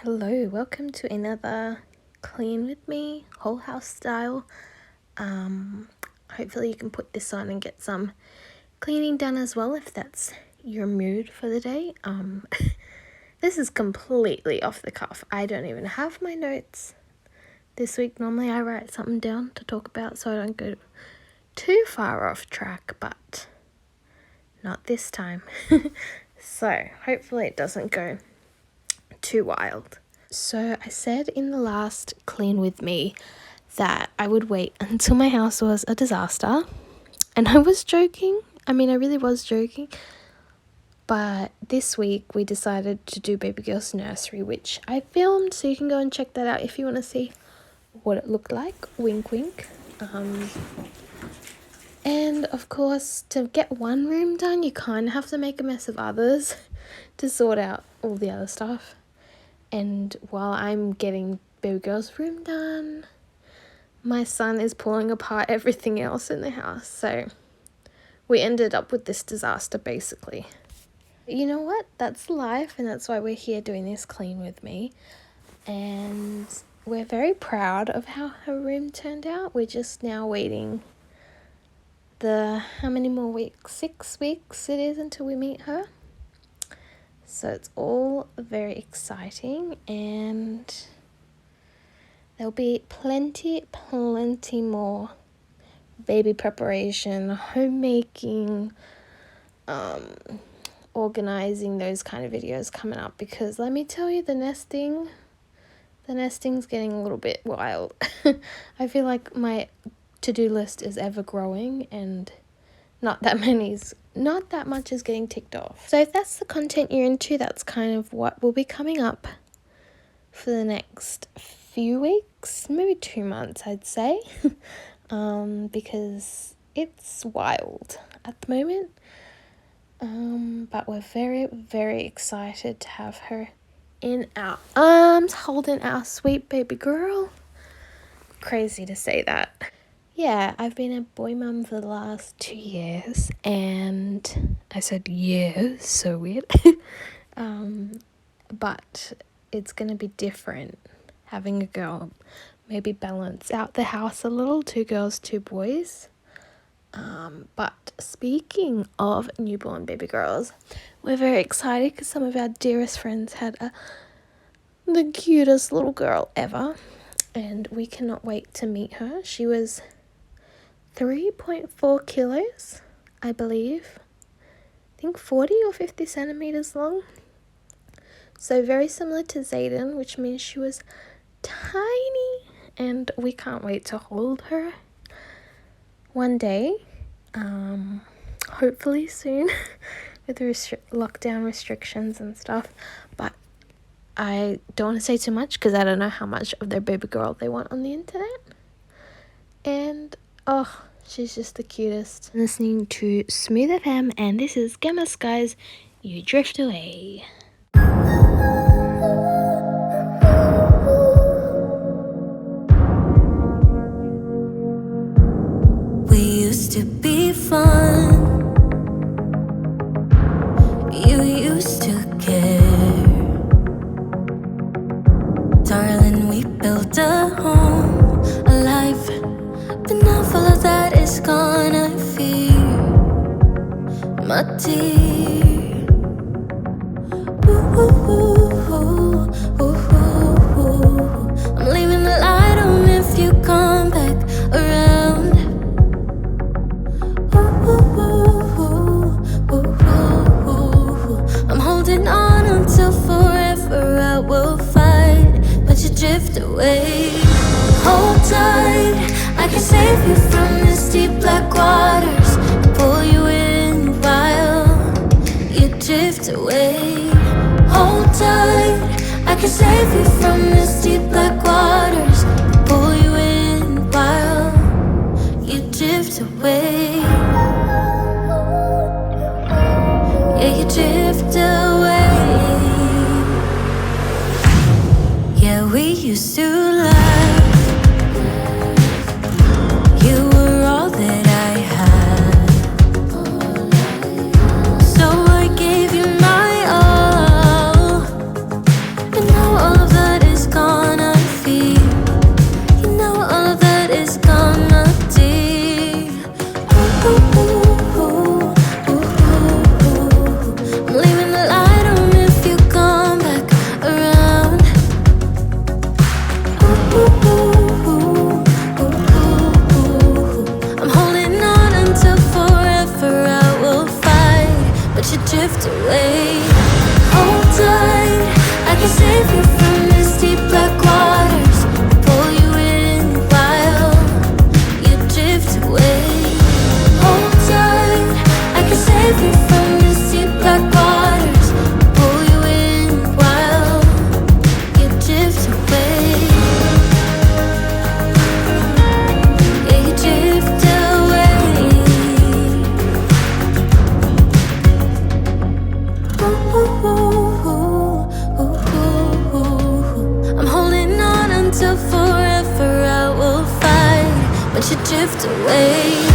Hello, welcome to another clean with me, whole house style. Hopefully you can put this on and get some cleaning done as well if that's your mood for the day. This is completely off the cuff. I don't even have my notes this week. Normally I write something down to talk about so I don't go too far off track, but not this time. So hopefully it doesn't go too wild. So I said in the last clean with me that I would wait until my house was a disaster, and I was joking. I really was joking, but this week we decided to do baby girl's nursery, which I filmed, so you can go and check that out if you want to see what it looked like. Wink wink. And of course, to get one room done, you kind of have to make a mess of others to sort out all the other stuff. And while I'm getting baby girl's room done, my son is pulling apart everything else in the house. So we ended up with this disaster, basically. You know what? That's life, and that's why we're here doing this clean with me. And we're very proud of how her room turned out. We're just now waiting how many more weeks? 6 weeks it is until we meet her. So it's all very exciting, and there'll be plenty more baby preparation, homemaking, organizing, those kind of videos coming up, because let me tell you, the nesting's getting a little bit wild. I feel like my to-do list is ever growing, and not that much is getting ticked off. So if that's the content you're into, that's kind of what will be coming up for the next few weeks, maybe 2 months, I'd say. Because it's wild at the moment. But we're very, very excited to have her in our arms, holding our sweet baby girl. Crazy to say that. Yeah, I've been a boy mum for the last 2 years, and I said years, so weird. But it's going to be different having a girl. Maybe balance out the house a little, 2 girls, 2 boys. But speaking of newborn baby girls, we're very excited because some of our dearest friends had the cutest little girl ever, and we cannot wait to meet her. She was 3.4 kilos, I believe. I think 40 or 50 centimeters long. So very similar to Zayden, which means she was tiny, and we can't wait to hold her one day. Hopefully soon with lockdown restrictions and stuff. But I don't want to say too much because I don't know how much of their baby girl they want on the internet. And she's just the cutest. Listening to Smooth FM, and this is Gamma Skies, You Drift Away. We used to be fun. You used to care. Darling, we built a home, a life. But now all of that is gone, I fear, my dear. Ooh, ooh, ooh, ooh, ooh. I'm leaving the light on if you come back around. Ooh, ooh, ooh, ooh, ooh. I'm holding on until forever. I will fight, but you drift away. Hold tight, I can save you from these deep black waters, pull you in while you drift away. Hold tight, I can save you from these deep black waters, pull you in while you drift away. Yeah, you drift away. Yeah, we used to laugh. So I gave you my all, but now all of until forever I will fight, but you drift away.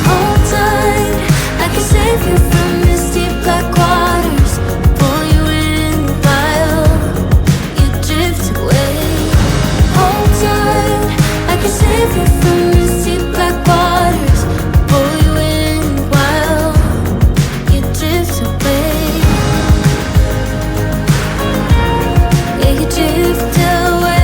Hold tight, I can save you from misty black waters, pull you in while you drift away. Hold tight, I can save you from misty black waters, pull you in while you drift away. Yeah, you drift away.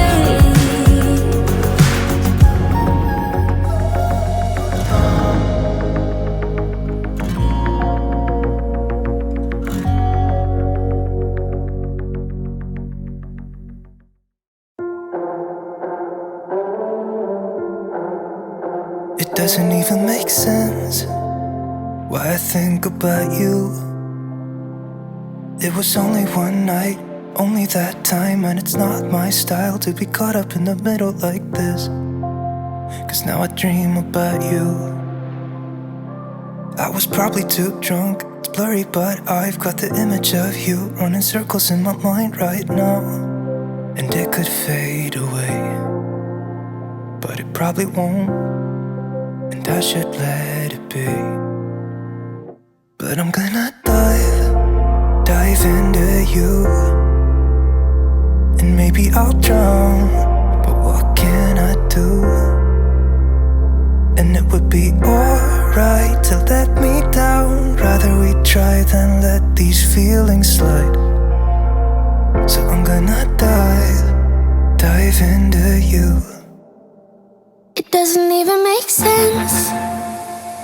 It doesn't even make sense why I think about you. It was only one night, only that time, and it's not my style to be caught up in the middle like this. 'Cause now I dream about you. I was probably too drunk, it's blurry, but I've got the image of you running circles in my mind right now. And it could fade away, but it probably won't, and I should let it be. But I'm gonna dive into you, and maybe I'll drown, but what can I do? And it would be alright to let me down, rather we try than let these feelings slide. So I'm gonna dive into you. It doesn't even make sense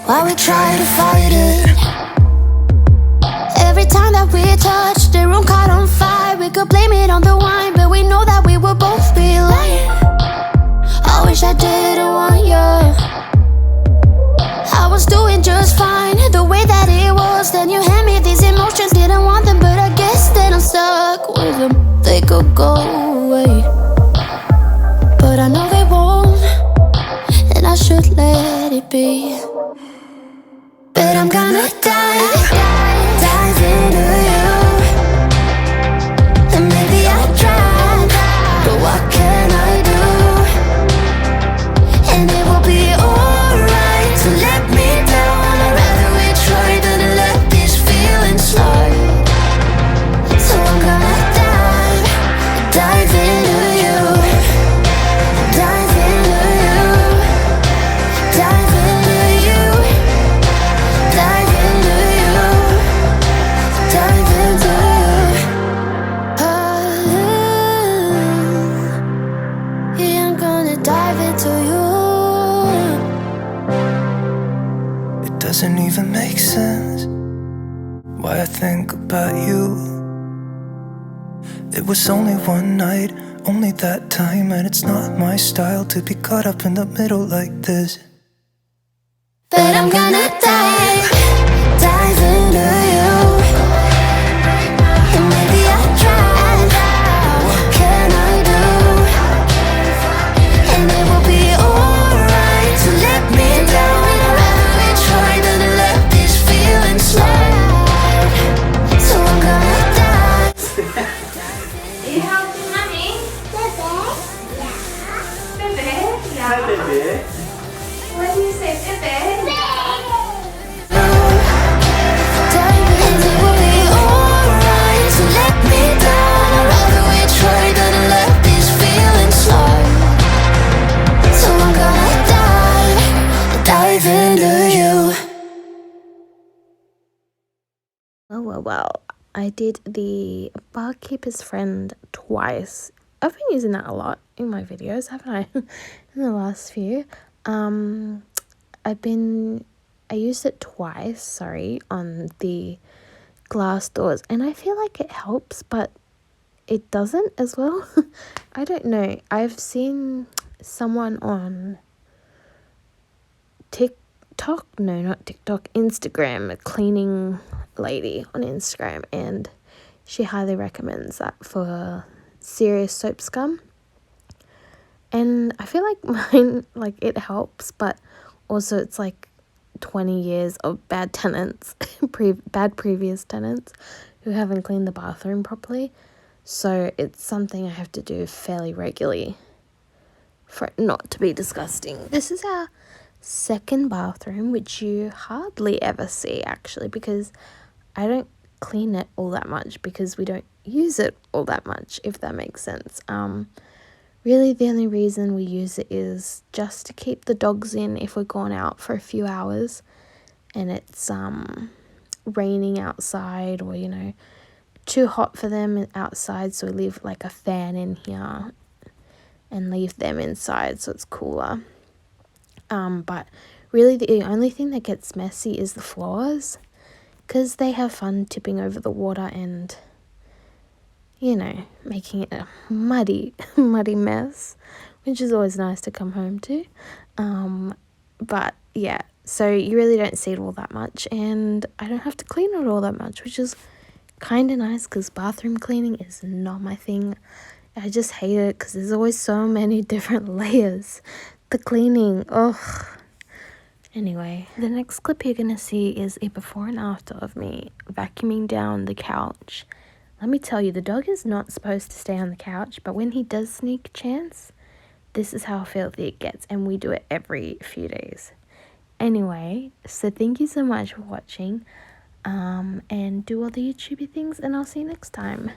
why we try to fight it. Every time that we touch, the room caught on fire. We could blame it on the wine, but we know that we will both be lying. I wish I didn't want you. I was doing just fine, the way that it was. Then you hand me these emotions, didn't want them, but I guess that I'm stuck with them. They could go away, but I know they won't, and I should let it be. But I'm gonna dive into you, and maybe I'll drown, but what can I do? And it will be alright to let me down. I'd rather we try than let these feelings slide. So I'm gonna dive into you, dive into you, dive into you, dive into you, dive into you. Yeah, I'm gonna dive into you. It doesn't even make sense why I think about you. It was only one night, only that time, and it's not my style to be caught up in the middle like this. But I'm gonna dive into you, and maybe I'll try. What can I do? And it will be alright to let me down. I'd rather we try than let these feelings slide. So I'm gonna dive. Are you helping mommy? Bebe? Yeah. Hi, baby. What do you say, Bebe? And it will be alright to let me down. I'd rather we try than let these feelings slide. So I'm gonna dive into you. Well. I did the barkeeper's friend twice. I've been using that a lot in my videos, haven't I? In the last few. I used it twice, on the glass doors, and I feel like it helps, but it doesn't as well. I don't know. I've seen someone on Instagram, a cleaning lady on Instagram, and she highly recommends that for serious soap scum. And I feel like mine, it helps, but also it's 20 years of bad tenants, bad previous tenants who haven't cleaned the bathroom properly. So it's something I have to do fairly regularly. for it not to be disgusting. This is our second bathroom, which you hardly ever see actually, because I don't clean it all that much because we don't use it all that much, if that makes sense. Really the only reason we use it is just to keep the dogs in if we're gone out for a few hours and it's raining outside, or too hot for them outside, so we leave like a fan in here and leave them inside so it's cooler. But really the only thing that gets messy is the floors, because they have fun tipping over the water and making it a muddy mess, which is always nice to come home to. But yeah, so you really don't see it all that much, and I don't have to clean it all that much, which is kind of nice, because bathroom cleaning is not my thing. I just hate it because there's always so many different layers. The cleaning, ugh. Anyway, the next clip you're gonna see is a before and after of me vacuuming down the couch. Let me tell you, the dog is not supposed to stay on the couch, but when he does sneak a chance, this is how filthy it gets, and we do it every few days. Anyway, so thank you so much for watching, and do all the YouTubey things, and I'll see you next time.